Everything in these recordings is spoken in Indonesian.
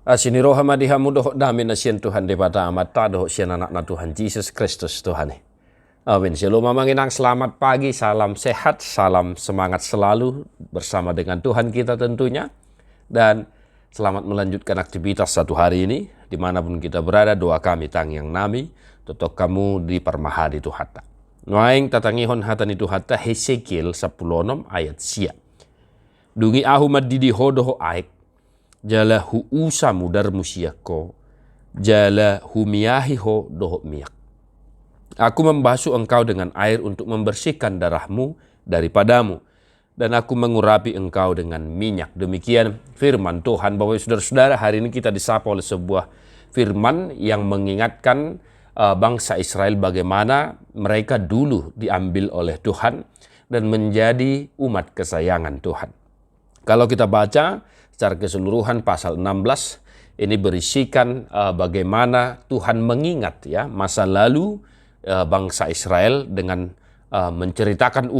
Asini roha madihamu doho dami na siyan Tuhan di bata amata doho siyan anak na Tuhan Jesus Kristus Tuhan. Amin. Shalom mamanginang, selamat pagi, salam sehat, salam semangat selalu bersama dengan Tuhan kita tentunya. Dan selamat melanjutkan aktivitas satu hari ini. Dimanapun kita berada, doa kami tang yang nami, totok kamu di permahadi Tuhan. Nuaing tatangihon hatan itu hatta Hesekiel 10 ayat sia. Dungi ahu madidi hodoho aik. Jala hu usa mudar musiako, jala hu miyahi ho doho miyak. Aku membasuh engkau dengan air untuk membersihkan darahmu daripadamu, dan aku mengurapi engkau dengan minyak. Demikian firman Tuhan. Bapak saudara-saudara, hari ini kita disapa oleh sebuah firman yang mengingatkan bangsa Israel bagaimana mereka dulu diambil oleh Tuhan dan menjadi umat kesayangan Tuhan. Kalau kita baca secara keseluruhan pasal 16 ini berisikan bagaimana Tuhan mengingat ya masa lalu bangsa Israel dengan menceritakan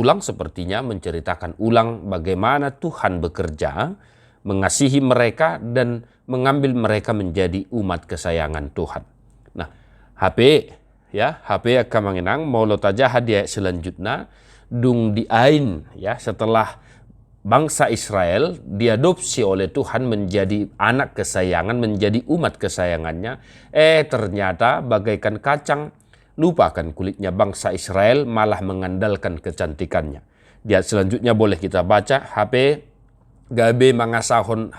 ulang bagaimana Tuhan bekerja, mengasihi mereka dan mengambil mereka menjadi umat kesayangan Tuhan. Nah, HP akan mengenang mau lo taja hadiah selanjutnya dung diain ya setelah bangsa Israel diadopsi oleh Tuhan menjadi anak kesayangan, menjadi umat kesayangannya. Ternyata bagaikan kacang, lupakan kulitnya bangsa Israel, malah mengandalkan kecantikannya. Dia selanjutnya boleh kita baca, HP gabe mangasahon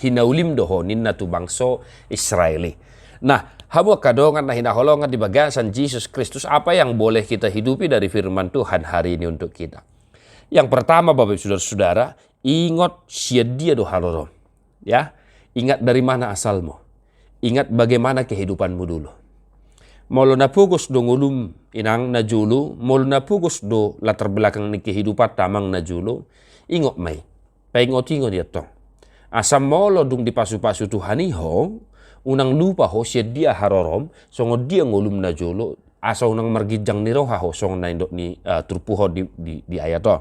hinaulim doho ninna tu bangso Israeli. Nah, habu kadongan na hinaholongan di bagasan Jesus Kristus, apa yang boleh kita hidupi dari firman Tuhan hari ini untuk kita? Yang pertama, Bapak saudara-saudara, ingat dia do halorom. Ya, ingat dari mana asalmu. Ingat bagaimana kehidupanmu dulu. Molo na pugos do ngulum inang na julu, molo na pugos do latar belakang ni kehidupan tamang na julu, ingot may. Paingot-ingot dia tong. Asam molo dung dipasu-pasu Tuhan iho, unang lupa ho dia harorom, songo dia ngulum na julu, asa unang margijang ni roha ho, songo na indok ni turpuho di ayat to.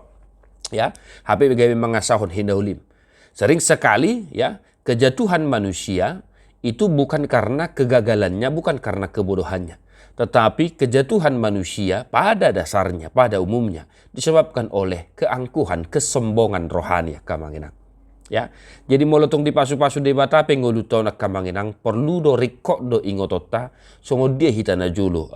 Ya, HP bagaimana mengasahon hinaulim. Sering sekali ya kejatuhan manusia itu bukan karena kegagalannya, bukan karena kebodohannya, tetapi kejatuhan manusia pada dasarnya, pada umumnya disebabkan oleh keangkuhan, kesombongan rohani kamanginang. Ya, jadi molotong dipasu-pasu debata pengoluto nak kamanginang perlu do rikok do ingotota songo dia hitana julu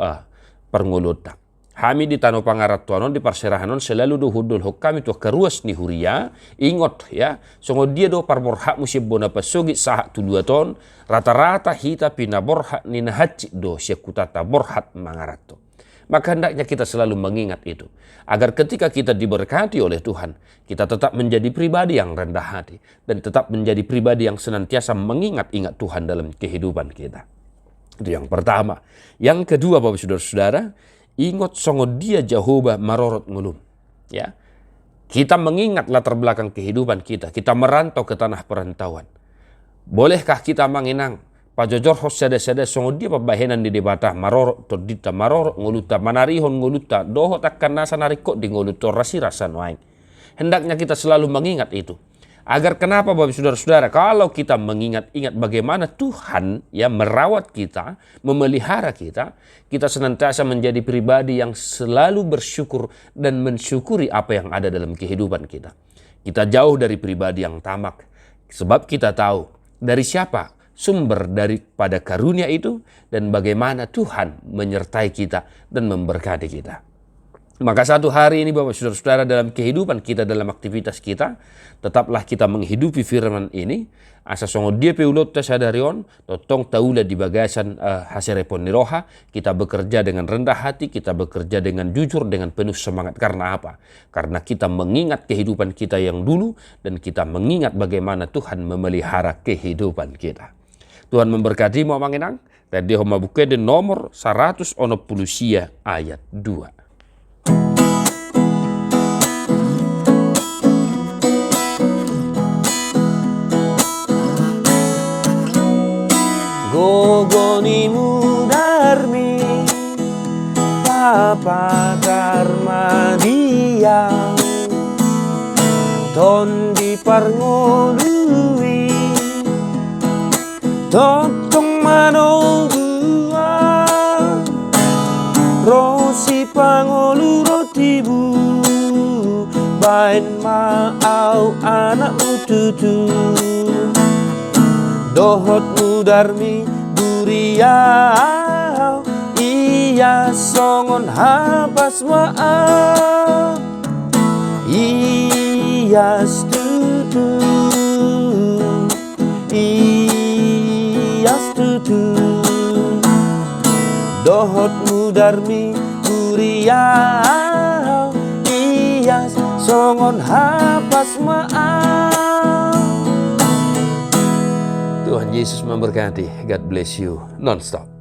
perngolota. Kami di Tano Pangarat Tuanon di Parserahanon selalu do hudul kami tuh keruas ni huria ingot ya songo dia do parborhak musim bona pasugi sahak tu 2 ton rata-rata hita pina borhak ni nahaci do syakutata borhat mangarat to. Maka hendaknya kita selalu mengingat itu agar ketika kita diberkati oleh Tuhan kita tetap menjadi pribadi yang rendah hati dan tetap menjadi pribadi yang senantiasa mengingat-ingat Tuhan dalam kehidupan kita. Itu yang pertama. Yang kedua, Bapak saudara-saudara, ingat songo dia Jehovah marorot ngulum. Ya, kita mengingat latar belakang kehidupan kita. Kita merantau ke tanah perantauan. Bolehkah kita menginang pajojor hos sada-sada songo dia pabahenan di debata marorot tordita marorot nguluta manarihon nguluta doho takkan nasa narikot di nguluto rasi-rasa noaing. Hendaknya kita selalu mengingat itu. Agar kenapa Bapak saudara-saudara, kalau kita mengingat-ingat bagaimana Tuhan ya merawat kita, memelihara kita, kita senantiasa menjadi pribadi yang selalu bersyukur dan mensyukuri apa yang ada dalam kehidupan kita. Kita jauh dari pribadi yang tamak, sebab kita tahu dari siapa sumber daripada karunia itu dan bagaimana Tuhan menyertai kita dan memberkati kita. Maka satu hari ini Bapak saudara-saudara dalam kehidupan kita, dalam aktivitas kita, tetaplah kita menghidupi firman ini. Asa songo dia peulot sadarion, totong taula di bagasan haserepon niroha. Kita bekerja dengan rendah hati, kita bekerja dengan jujur, dengan penuh semangat. Karena apa? Karena kita mengingat kehidupan kita yang dulu dan kita mengingat bagaimana Tuhan memelihara kehidupan kita. Tuhan memberkati mau manginang. Tadi homa buke di nomor 110 ayat 2. Gogoni mudarmi Papa Dharma Diyang Ton di parngolui Totong manobua Rosi pangolu rotibu Bain mau anak ututu Dohot mudarmi duriau Iya songon habas maaf Iya setutu Iya setutu Dohot mudarmi duriau Iya songon habas maaf. Tuhan Yesus memberkati. God bless you non-stop.